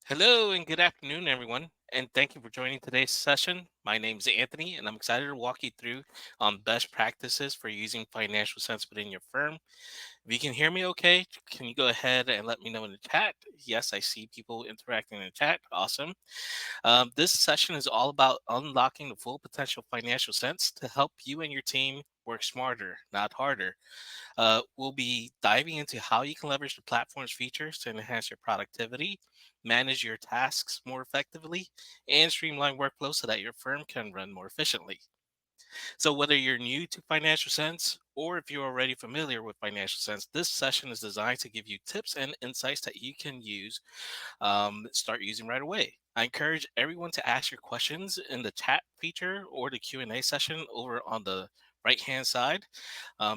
Hello and good afternoon, everyone. And thank you for joining today's session. My name is Anthony, and I'm excited to walk you through best practices for using financial sense within your firm. If you can hear me okay, can you go ahead and let me know in the chat? Yes, I see people interacting in the chat. Awesome. This session is all about unlocking the full potential financial sense to help you and your team work smarter, not harder. We'll be diving into how you can leverage the platform's features to enhance your productivity, manage your tasks more effectively, and streamline workflows so that your firm can run more efficiently. So, whether you're new to Financial Sense or if you're already familiar with Financial Sense, this session is designed to give you tips and insights that you can start using right away. I encourage everyone to ask your questions in the chat feature or the Q&A session over on the right hand side.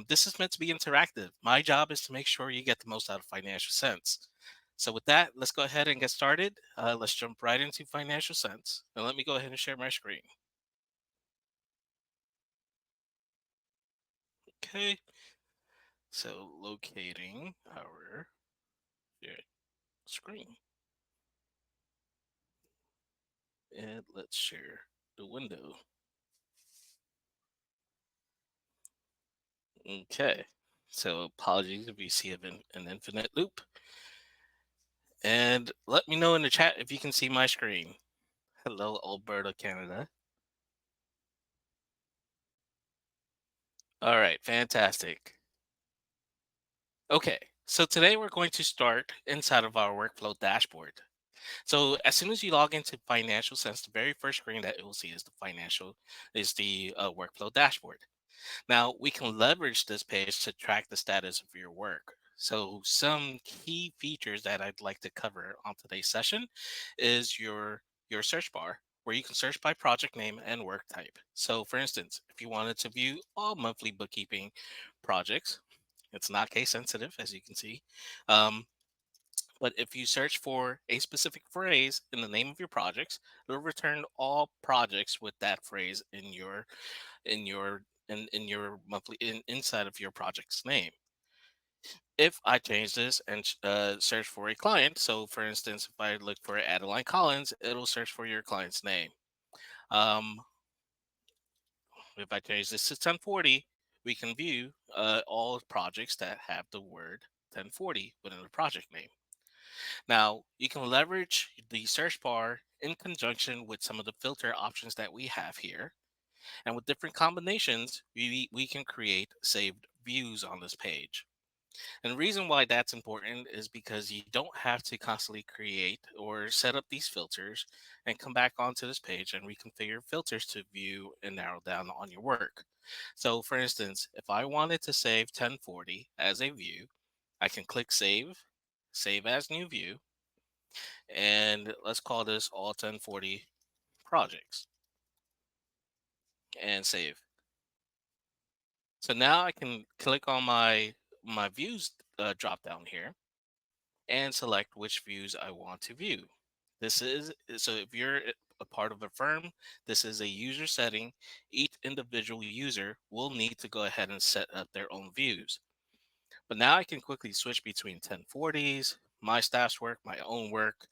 This is meant to be interactive. My job is to make sure you get the most out of Financial Sense. So with that, let's go ahead and get started. Let's jump right into Financial Sense. And let me go ahead and share my screen. Okay, so locating our shared screen. And let's share the window. Okay, so apologies if you see an infinite loop. And let me know in the chat if you can see my screen. Hello, Alberta, Canada. All right, fantastic. Okay, so today we're going to start inside of our workflow dashboard. So as soon as you log into Financial Sense, the very first screen that it will see is the workflow dashboard. Now, we can leverage this page to track the status of your work. So, some key features that I'd like to cover on today's session is your search bar, where you can search by project name and work type. So, for instance, if you wanted to view all monthly bookkeeping projects, it's not case sensitive, as you can see. Um, but if you search for a specific phrase in the name of your projects, it'll return all projects with that phrase in your monthly inside of your project's name. If I change this and search for a client, so for instance, if I look for Adeline Collins, it'll search for your client's name. Um, if I change this to 1040, we can view all projects that have the word 1040 within the project name. Now, you can leverage the search bar in conjunction with some of the filter options that we have here. And with different combinations, we can create saved views on this page. And the reason why that's important is because you don't have to constantly create or set up these filters and come back onto this page and reconfigure filters to view and narrow down on your work. So, for instance, if I wanted to save 1040 as a view, I can click Save, Save as New View, and let's call this all 1040 projects and save. So now I can click on my views drop down here and select which views I want to view. This is so if you're a part of a firm, this is a user setting. Each individual user will need to go ahead and set up their own views. But now I can quickly switch between 1040s, my staff's work, my own work.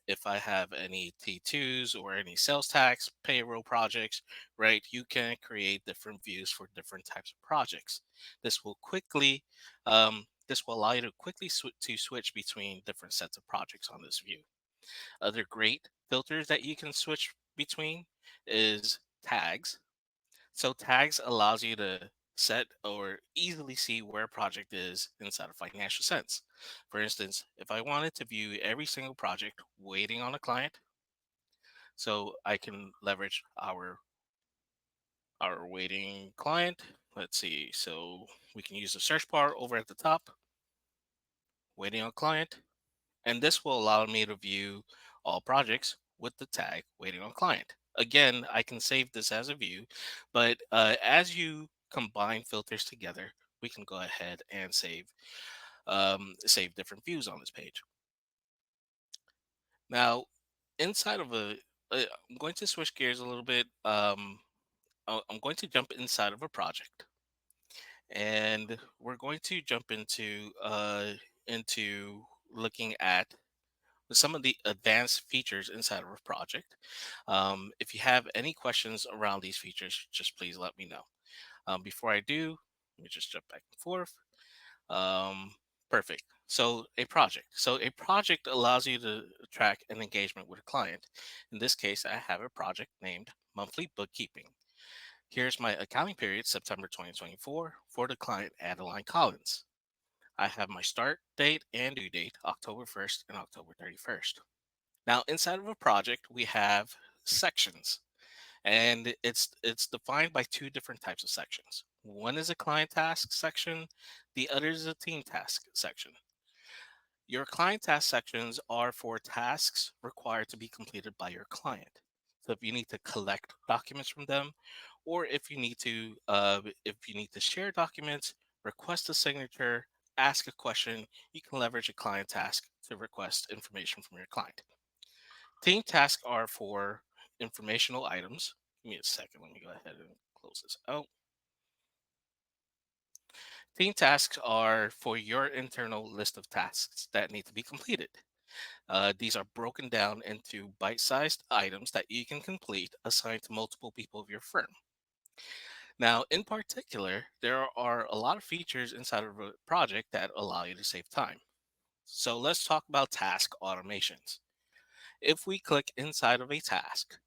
If I have any T2s or any sales tax, payroll projects, right, you can create different views for different types of projects. This will allow you to quickly switch between different sets of projects on this view. Other great filters that you can switch between is tags. So tags allows you to set or easily see where a project is inside of Financial Sense. For instance, if I wanted to view every single project waiting on a client, so I can leverage our waiting client. Let's see. So we can use the search bar over at the top, waiting on client, and this will allow me to view all projects with the tag waiting on client. Again, I can save this as a view, but as you combine filters together, we can go ahead and save different views on this page. Now, inside of I'm going to switch gears a little bit. I'm going to jump inside of a project, and we're going to jump into looking at with some of the advanced features inside of a project. If you have any questions around these features, just please let me know. Before I do, let me just jump back and forth. Um, Perfect. So a project allows you to track an engagement with a client. In this case, I have a project named Monthly Bookkeeping. Here's my accounting period, September 2024, for the client Adeline Collins. I have my start date and due date, October 1st and October 31st. Now, inside of a project, we have sections, and it's defined by two different types of sections. One is a client task section, the other is a team task section. Your client task sections are for tasks required to be completed by your client. So if you need to collect documents from them, or if you need to share documents, request a signature, ask a question, you can leverage a client task to request information from your client. Team tasks are for informational items. Give me a second. Let me go ahead and close this out. Team tasks are for your internal list of tasks that need to be completed. These are broken down into bite sized items that you can complete assigned to multiple people of your firm. Now, in particular, there are a lot of features inside of a project that allow you to save time. So let's talk about task automations. If we click inside of a task,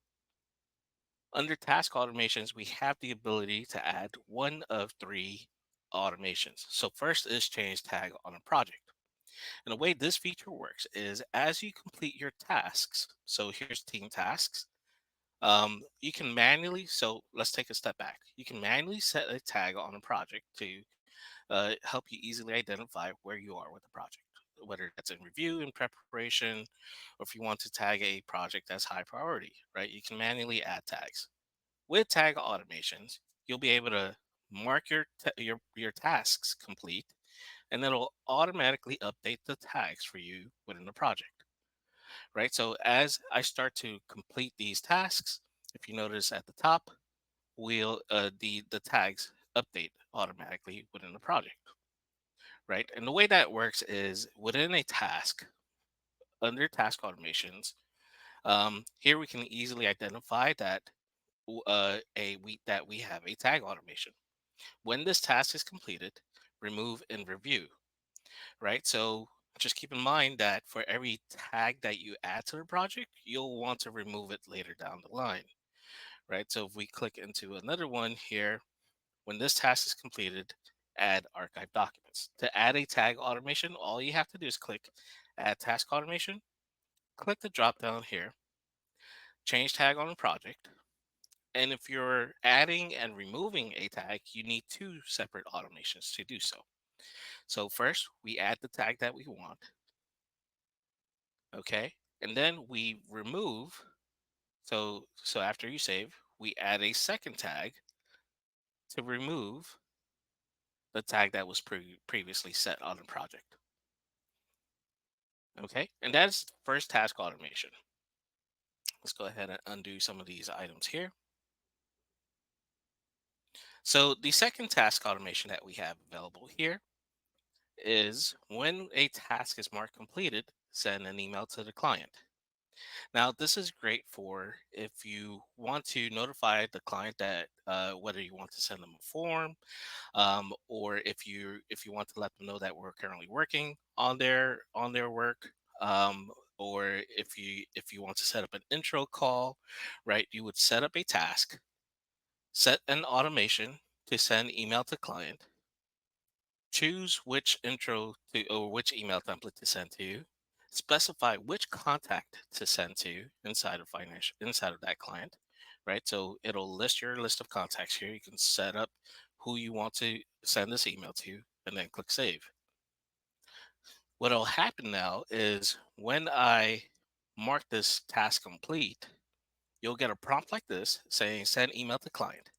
under task automations, we have the ability to add one of three automations. So first is change tag on a project. And the way this feature works is as you complete your tasks, so here's team tasks, you can manually, so let's take a step back. You can manually set a tag on a project to help you easily identify where you are with the project, whether that's in review, in preparation, or if you want to tag a project as high priority, right? You can manually add tags. With tag automations, you'll be able to mark your tasks complete, and it'll automatically update the tags for you within the project, right? So as I start to complete these tasks, if you notice at the top, the tags update automatically within the project, right? And the way that works is within a task, under task automations, here we can easily identify that we have a tag automation. When this task is completed, remove and review, right? So just keep in mind that for every tag that you add to the project, you'll want to remove it later down the line, right? So if we click into another one here, when this task is completed, add archive documents. To add a tag automation, all you have to do is click add task automation, click the drop down here, change tag on the project. And if you're adding and removing a tag, you need two separate automations to do so. So first, we add the tag that we want, okay? And then we remove. So after you save, we add a second tag to remove the tag that was previously set on the project. Okay, and that's first task automation. Let's go ahead and undo some of these items here. So the second task automation that we have available here is when a task is marked completed, send an email to the client. Now, this is great for if you want to notify the client that whether you want to send them a form, or if you want to let them know that we're currently working on their work, or if you want to set up an intro call, right? You would set up a task, set an automation to send email to client, choose which intro to or which email template to send to you, specify which contact to send to inside of that client, right? So it'll list your list of contacts here. You can set up who you want to send this email to, and then click save. What'll happen now is when I mark this task complete, you'll get a prompt like this saying send email to client.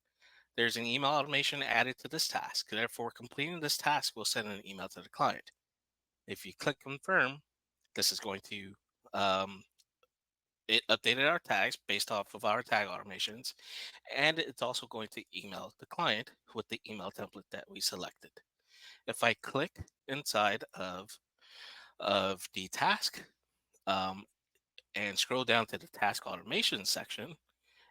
There's an email automation added to this task. Therefore, completing this task will send an email to the client. If you click confirm, this is going to um, it updated our tags based off of our tag automations, and it's also going to email the client with the email template that we selected. If I click inside of the task, um, and scroll down to the task automation section,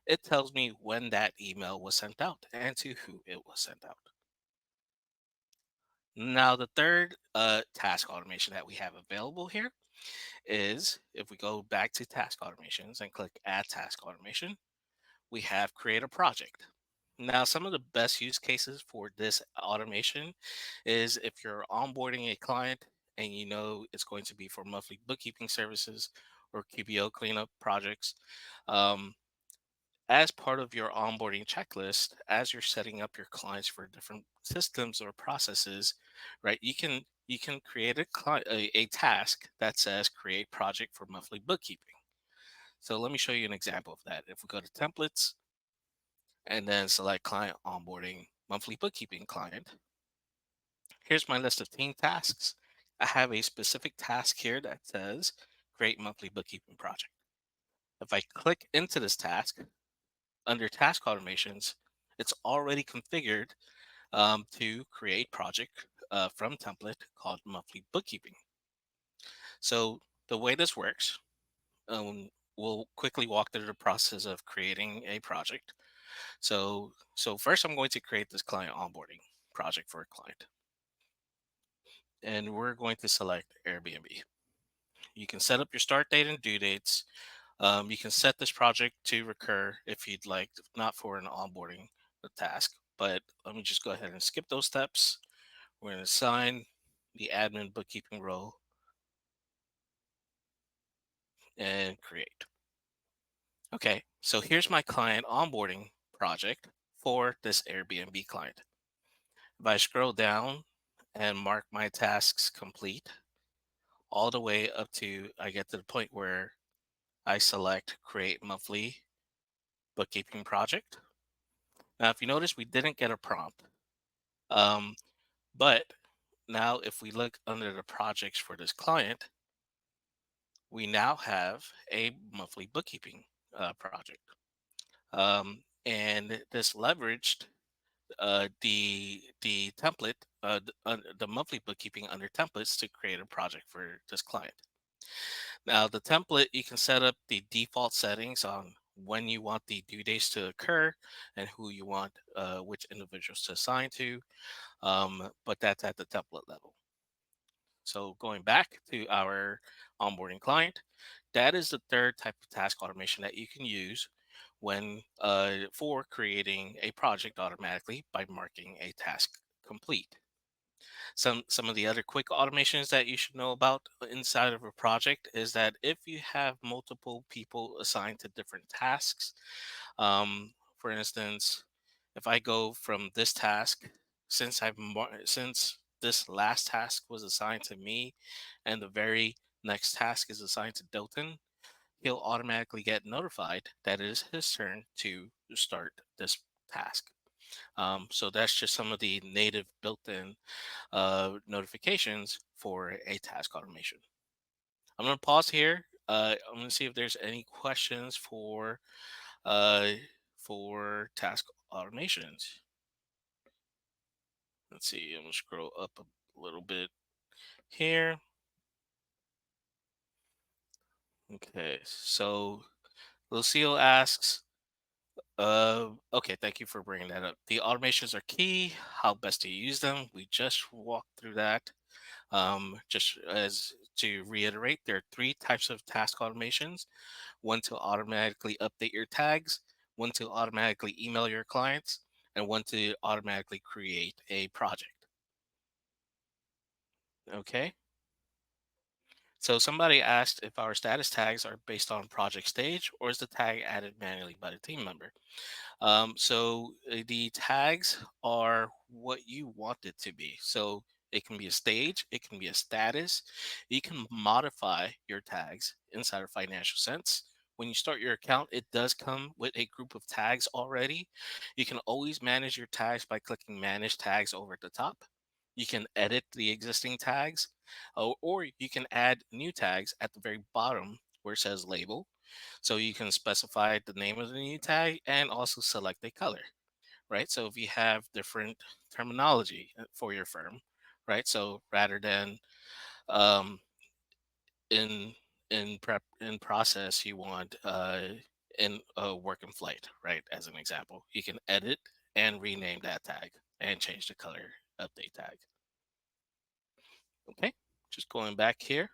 it tells me when that email was sent out and to who it was sent out. Now, the third task automation that we have available here is if we go back to task automations and click add task automation, we have create a project. Now, some of the best use cases for this automation is if you're onboarding a client and you know it's going to be for monthly bookkeeping services or QBO cleanup projects. Um, as part of your onboarding checklist, as you're setting up your clients for different systems or processes, right? You can create a task that says create project for monthly bookkeeping. So let me show you an example of that. If we go to templates and then select client onboarding monthly bookkeeping client, here's my list of team tasks. I have a specific task here that says create monthly bookkeeping project. If I click into this task under task automations, it's already configured to create project from template called monthly bookkeeping. So the way this works, um, we'll quickly walk through the process of creating a project. So first I'm going to create this client onboarding project for a client, and we're going to select Airbnb. You can set up your start date and due dates. You can set this project to recur if you'd like, not for an onboarding task. But let me just go ahead and skip those steps. We're going to assign the admin bookkeeping role and create. Okay, so here's my client onboarding project for this Airbnb client. If I scroll down and mark my tasks complete, all the way up to I get to the point where I select create monthly bookkeeping project. Now, if you notice, we didn't get a prompt. Um, but now if we look under the projects for this client, we now have a monthly bookkeeping project. And this leveraged the template, the monthly bookkeeping under templates to create a project for this client. Now, the template, you can set up the default settings on when you want the due dates to occur and who you want which individuals to assign to, but that's at the template level. So going back to our onboarding client, that is the third type of task automation that you can use when for creating a project automatically by marking a task complete. Some of the other quick automations that you should know about inside of a project is that if you have multiple people assigned to different tasks, for instance, if I go from this task, since this last task was assigned to me, and the very next task is assigned to Dalton, he'll automatically get notified that it is his turn to start this task. So that's just some of the native built-in notifications for a task automation. I'm going to pause here. I'm going to see if there's any questions uh, for task automations. Let's see. I'm going to scroll up a little bit here. Okay. So Lucille asks, okay, thank you for bringing that up. The automations are key. How best to use them? We just walked through that. Just as to reiterate, there are three types of task automations: one to automatically update your tags, one to automatically email your clients, and one to automatically create a project. Okay. So somebody asked if our status tags are based on project stage or is the tag added manually by the team member. So the tags are what you want it to be. So it can be a stage, it can be a status. You can modify your tags inside of Financial Sense. When you start your account, it does come with a group of tags already. You can always manage your tags by clicking Manage Tags over at the top. You can edit the existing tags, or you can add new tags at the very bottom where it says Label, so you can specify the name of the new tag and also select a color, right? So if you have different terminology for your firm, right? So rather than um, in in process you want in a work in flight, right? As an example, you can edit and rename that tag and change the color update tag. Okay, just going back here.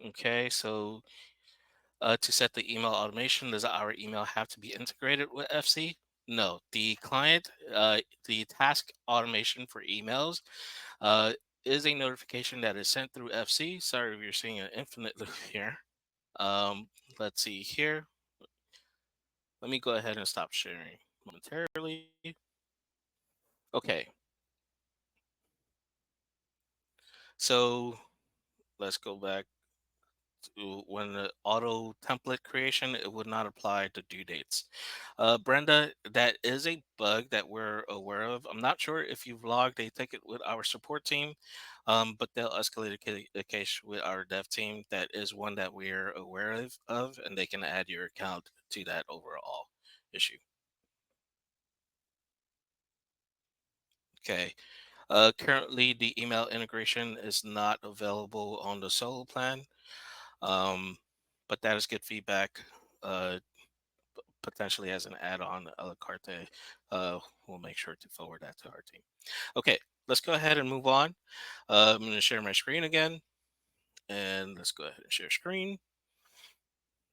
Okay, so to set the email automation, does our email have to be integrated with FC? No, the task automation for emails uh, is a notification that is sent through FC. Sorry if you're seeing an infinite loop here. Let's see here. Let me go ahead and stop sharing momentarily. Okay, so let's go back to when the auto template creation, it would not apply to due dates. Brenda, that is a bug that we're aware of. I'm not sure if you've logged a ticket with our support team, but they'll escalate a case with our dev team. That is one that we're aware of, and they can add your account to that overall issue. Okay. Currently, the email integration is not available on the solo plan, um, but that is good feedback. Uh, Potentially as an add-on a la carte, we'll make sure to forward that to our team. Okay, let's go ahead and move on. I'm going to share my screen again, and let's go ahead and share screen.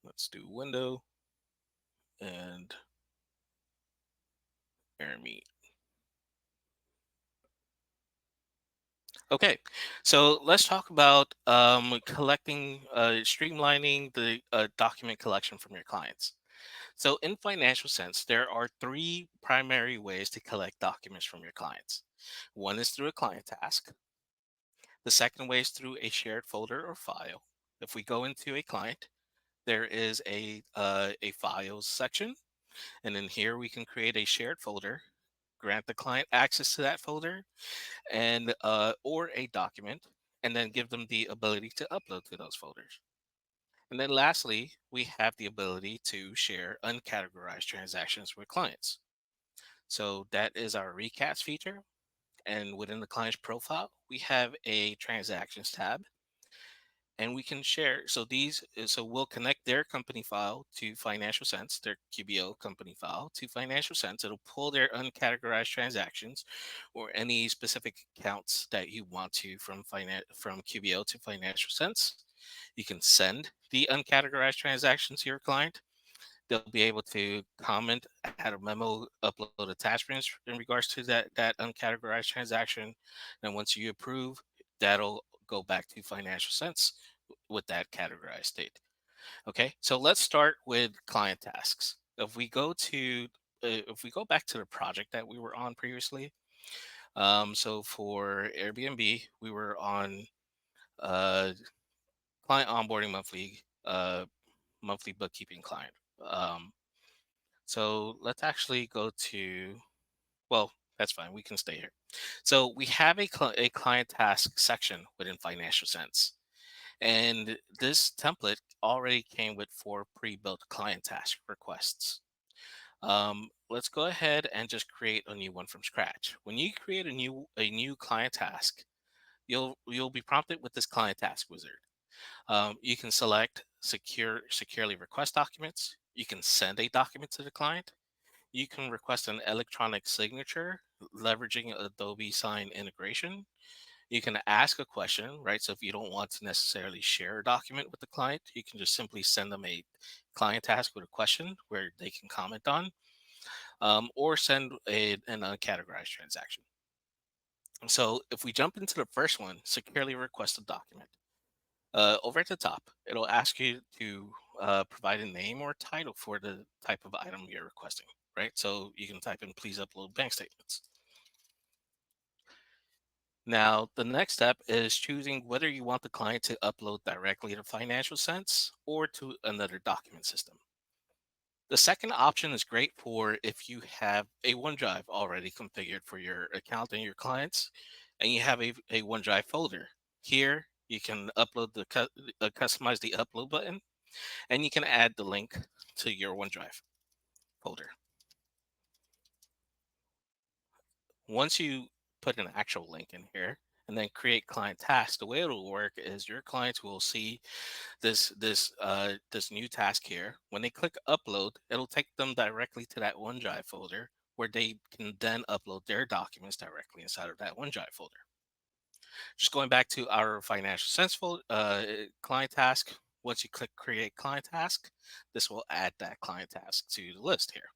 Let's do window and air meet. Okay, so let's talk about collecting, streamlining the document collection from your clients. So, in financial sense, there are three primary ways to collect documents from your clients. One is through a client task. The second way is through a shared folder or file. If we go into a client, there is a files section, and in here we can create a shared folder, grant the client access to that folder, and or a document, and then give them the ability to upload to those folders. And then lastly, we have the ability to share uncategorized transactions with clients. So that is our recast feature. And within the client's profile, we have a transactions tab, and we can share. So we'll connect their company file to Financial Sense, their QBO company file to Financial Sense. It'll pull their uncategorized transactions or any specific accounts that you want to from QBO to Financial Sense. You can send the uncategorized transactions to your client. They'll be able to comment, add a memo, upload attachments in regards to that uncategorized transaction. And once you approve, that'll go back to Financial Sense with that categorized state. Okay, so let's start with client tasks. If we go back to the project that we were on previously, so for Airbnb, we were on uh, client onboarding monthly bookkeeping client. Um, so let's actually go to, well, that's fine. We can stay here. So we have a client task section within Financial Sense. And this template already came with 4 pre-built client task requests. Let's go ahead and just create a new one from scratch. When you create a new client task, you'll be prompted with this client task wizard. You can select securely request documents. You can send a document to the client. You can request an electronic signature leveraging Adobe Sign integration. You can ask a question, right? So if you don't want to necessarily share a document with the client, you can just simply send them a client task with a question where they can comment on, or send an uncategorized transaction. So if we jump into the first one, securely request a document. Over at the top, it'll ask you to provide a name or title for the type of item you're requesting, right? So you can type in, please upload bank statements. Now, the next step is choosing whether you want the client to upload directly to Financial Sense or to another document system. The second option is great for if you have a OneDrive already configured for your account and your clients, and you have a OneDrive folder. Here, you can customize the upload button, and you can add the link to your OneDrive folder. Once you put an actual link in here, and then create client task. The way it'll work is your clients will see this new task here. When they click upload, it'll take them directly to that OneDrive folder where they can then upload their documents directly inside of that OneDrive folder. Just going back to our financial sense client task. Once you click create client task, this will add that client task to the list here.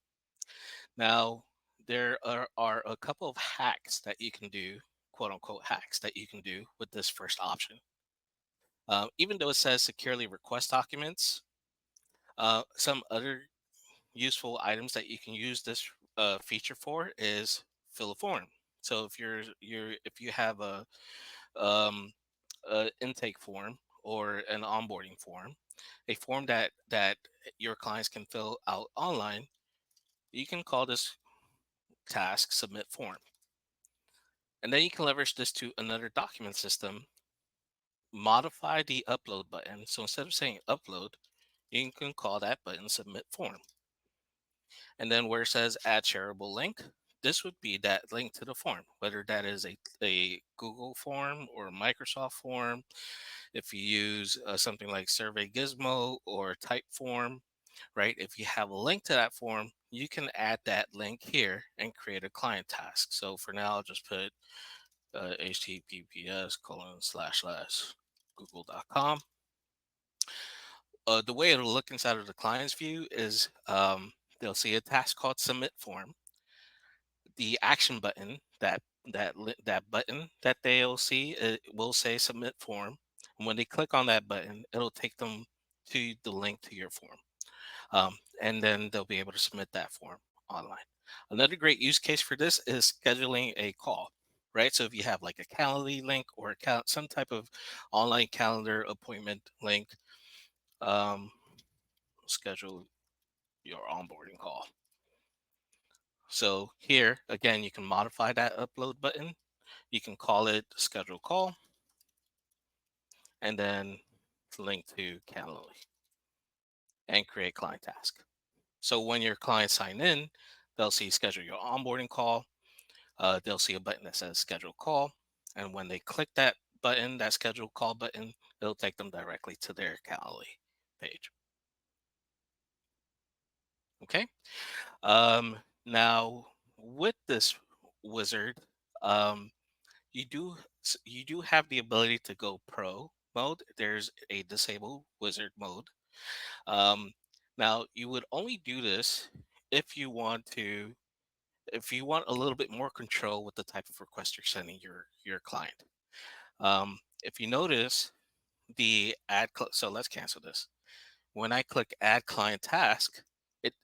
Now, there are a couple of hacks that you can do, quote unquote hacks that you can do with this first option. Even though it says securely request documents, some other useful items that you can use this feature for is fill a form. So if you have um, a intake form or an onboarding form, a form that your clients can fill out online, you can call this task submit form. And then you can leverage this to another document system, modify the upload button. So instead of saying upload, you can call that button submit form. And then where it says add shareable link, this would be that link to the form, whether that is a Google form or a Microsoft form. If you use something like Survey Gizmo or Typeform, right? If you have a link to that form, you can add that link here and create a client task. So for now, I'll just put https:// google.com. The way it'll look inside of the client's view is they'll see a task called submit form. The action button, that button that they'll see, it will say submit form. And when they click on that button, it'll take them to the link to your form. And then they'll be able to submit that form online. Another great use case for this is scheduling a call, right? So if you have like a Calendly link or some type of online calendar appointment link, um, schedule your onboarding call. So here, again, you can modify that upload button. You can call it schedule call and then link to Calendly and create client task. So when your clients sign in, they'll see schedule your onboarding call. They'll see a button that says schedule call. And when they click that button, that schedule call button, it'll take them directly to their Calendly page. Okay. Um, Now with this wizard, um, you do have the ability to go pro mode. There's a disable wizard mode. Um, Now you would only do this if you want to if you want a little bit more control with the type of request you're sending your client. If you notice so let's cancel this. When I click add client task,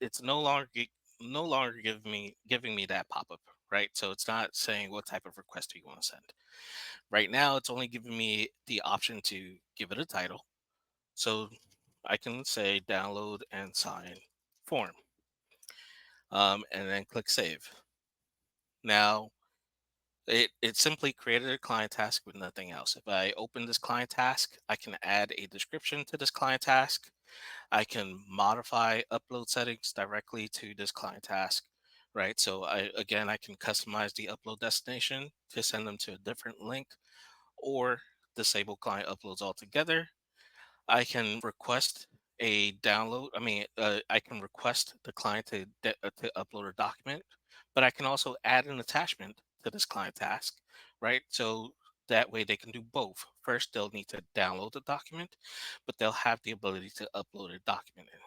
it's no longer giving me that pop-up, right? So it's not saying what type of request do you want to send. Right now, it's only giving me the option to give it a title. So I can say download and sign form, and then click save. Now, it simply created a client task with nothing else. If I open this client task, I can add a description to this client task. I can modify upload settings directly to this client task, right? So I can customize the upload destination to send them to a different link or disable client uploads altogether. I can request a download. I can request the client to upload a document, but I can also add an attachment to this client task, right? So that way they can do both. First, they'll need to download the document, but they'll have the ability to upload a document in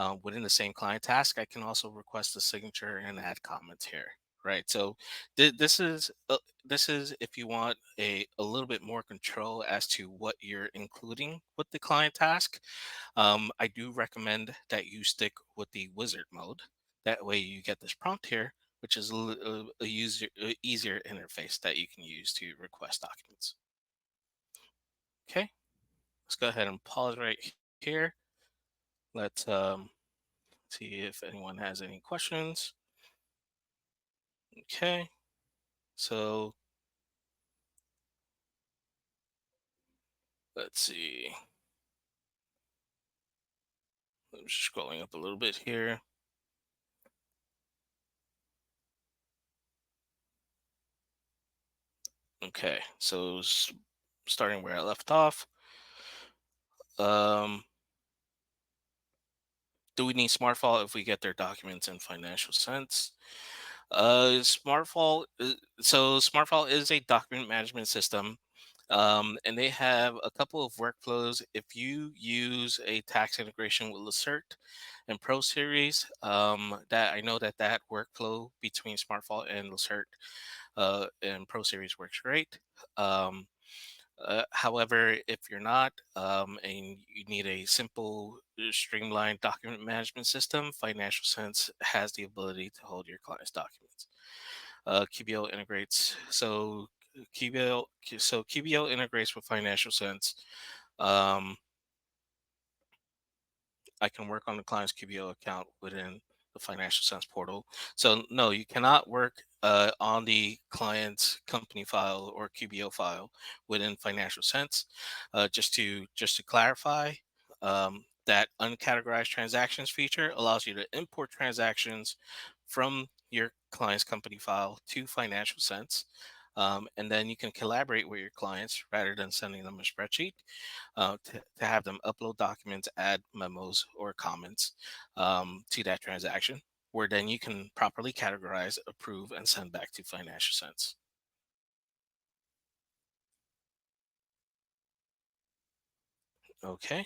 here. Within the same client task, I can also request a signature and add comments here, right? So this is if you want a little bit more control as to what you're including with the client task. I do recommend that you stick with the wizard mode. That way you get this prompt here, which is a easier interface that you can use to request documents. Okay, let's go ahead and pause right here. Let's see if anyone has any questions. Okay, so let's see. I'm just scrolling up a little bit here. Okay, so starting where I left off, um, do we need Smartfall if we get their documents in financial sense? Smartfall is a document management system, and they have a couple of workflows. If you use a tax integration with Lacert and Pro Series, that I know that that workflow between Smartfall and Lacert and Pro Series works great. Um, However, if you're not and you need a simple, streamlined document management system, Financial Sense has the ability to hold your client's documents. QBO integrates QBO integrates with Financial Sense. Um, I can work on the client's QBO account within the Financial Sense portal. So no, you cannot work on the client's company file or QBO file within Financial Sense. Just to clarify, that uncategorized transactions feature allows you to import transactions from your client's company file to Financial Sense. And then you can collaborate with your clients rather than sending them a spreadsheet to have them upload documents, add memos or comments to that transaction, where then you can properly categorize, approve, and send back to Financial Sense. Okay,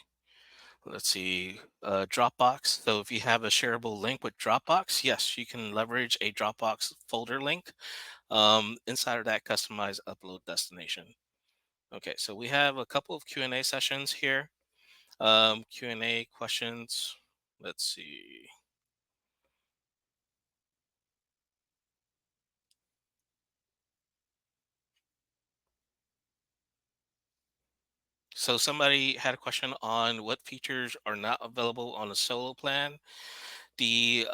let's see. Dropbox. So if you have a shareable link with Dropbox, yes, you can leverage a Dropbox folder link inside of that customized upload destination. Okay, so we have a couple of Q&A sessions here. Q&A questions. Let's see. So somebody had a question on what features are not available on a solo plan. The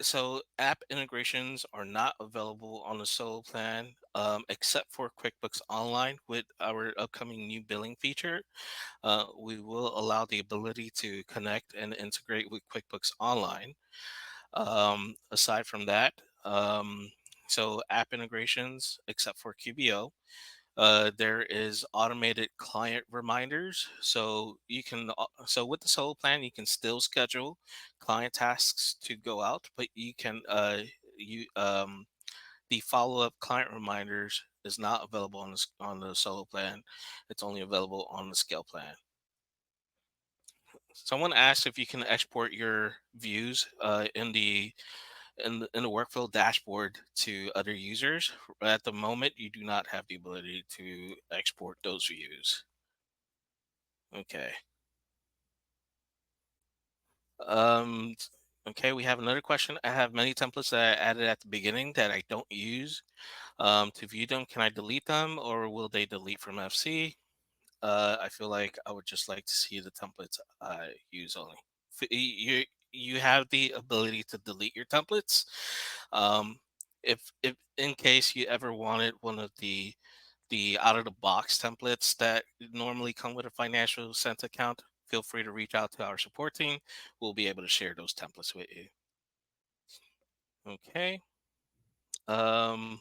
so app integrations are not available on the solo plan, except for QuickBooks Online. With our upcoming new billing feature, we will allow the ability to connect and integrate with QuickBooks Online. Aside from that, so app integrations, except for QBO. There is automated client reminders, so so with the solo plan, you can still schedule client tasks to go out, but you can you the follow up client reminders is not available on on the solo plan. It's only available on the scale plan. Someone asked if you can export your views in the workflow dashboard to other users. At the moment, you do not have the ability to export those views. Okay. Um, okay, we have another question. I have many templates that I added at the beginning that I don't use. To view them, can I delete them or will they delete from FC? I feel like I would just like to see the templates I use only. You have the ability to delete your templates. Um, if in case you ever wanted one of the out of the box templates that normally come with a Financial Sense account, feel free to reach out to our support team. We'll be able to share those templates with you. Okay. Um,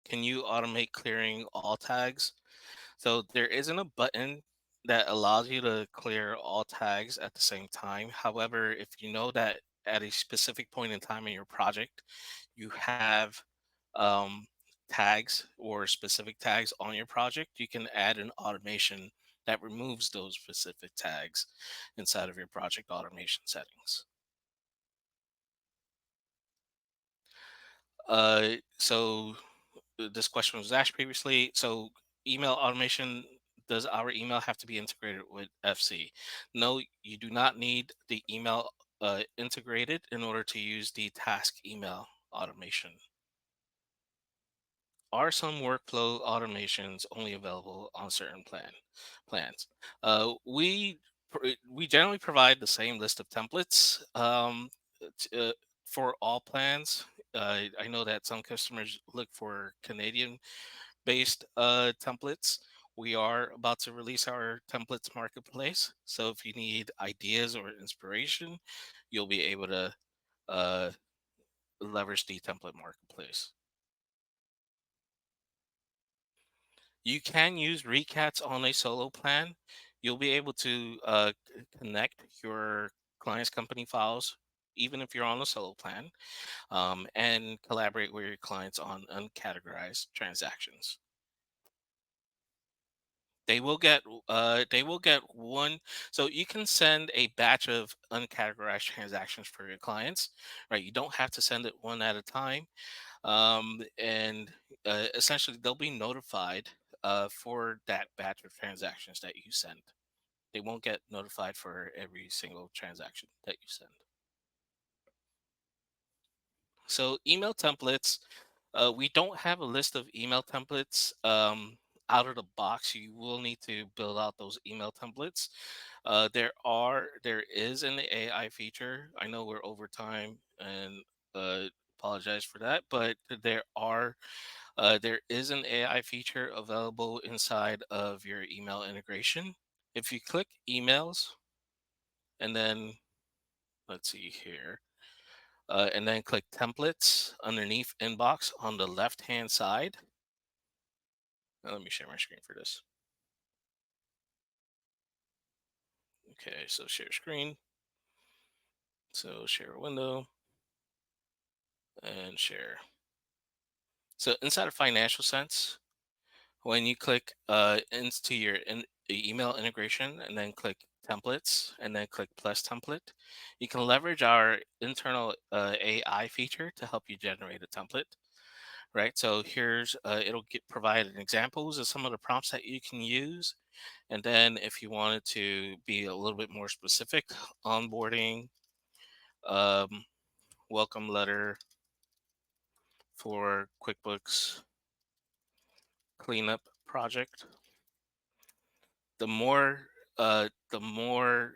can you automate clearing all tags? So there isn't a button that allows you to clear all tags at the same time. However, if you know that at a specific point in time in your project, you have um, tags or specific tags on your project, you can add an automation that removes those specific tags inside of your project automation settings. So this question was asked previously. So email automation, does our email have to be integrated with FC? No, you do not need the email integrated in order to use the task email automation. Are some workflow automations only available on certain plans? We generally provide the same list of templates t- uh, for all plans. I know that some customers look for Canadian-based templates. We are about to release our templates marketplace, so if you need ideas or inspiration, you'll be able to uh, leverage the template marketplace. You can use recats on a solo plan. You'll be able to connect your client's company files, even if you're on a solo plan, and collaborate with your clients on uncategorized transactions. They will get one. So you can send a batch of uncategorized transactions for your clients, right? You don't have to send it one at a time. And essentially they'll be notified for that batch of transactions that you send. They won't get notified for every single transaction that you send. So email templates, we don't have a list of email templates out of the box. You will need to build out those email templates. There is an AI feature. I know we're over time, and uh, apologize for that, but there is an AI feature available inside of your email integration. If you click emails and then let's see here, and then click templates underneath inbox on the left hand side. Let me share my screen for this. Okay, so share screen. So share a window and share. So inside of Financial Sense, when you click into your email integration and then click templates and then click plus template, you can leverage our internal AI feature to help you generate a template. Right. So here's it'll provide an examples of some of the prompts that you can use. And then if you wanted to be a little bit more specific, onboarding, um, welcome letter for QuickBooks cleanup project. The more, uh, the more,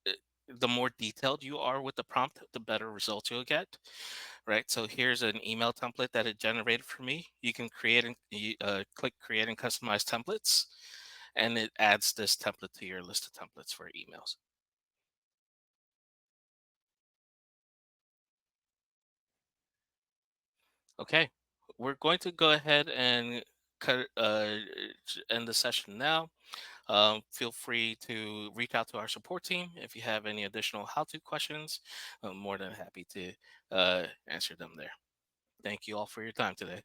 uh, the more detailed you are with the prompt, the better results you'll get. Right. So here's an email template that it generated for me. You can create and click create and customize templates, and it adds this template to your list of templates for emails. Okay, we're going to go ahead and end the session now. Feel free to reach out to our support team if you have any additional how-to questions. I'm more than happy to answer them there. Thank you all for your time today.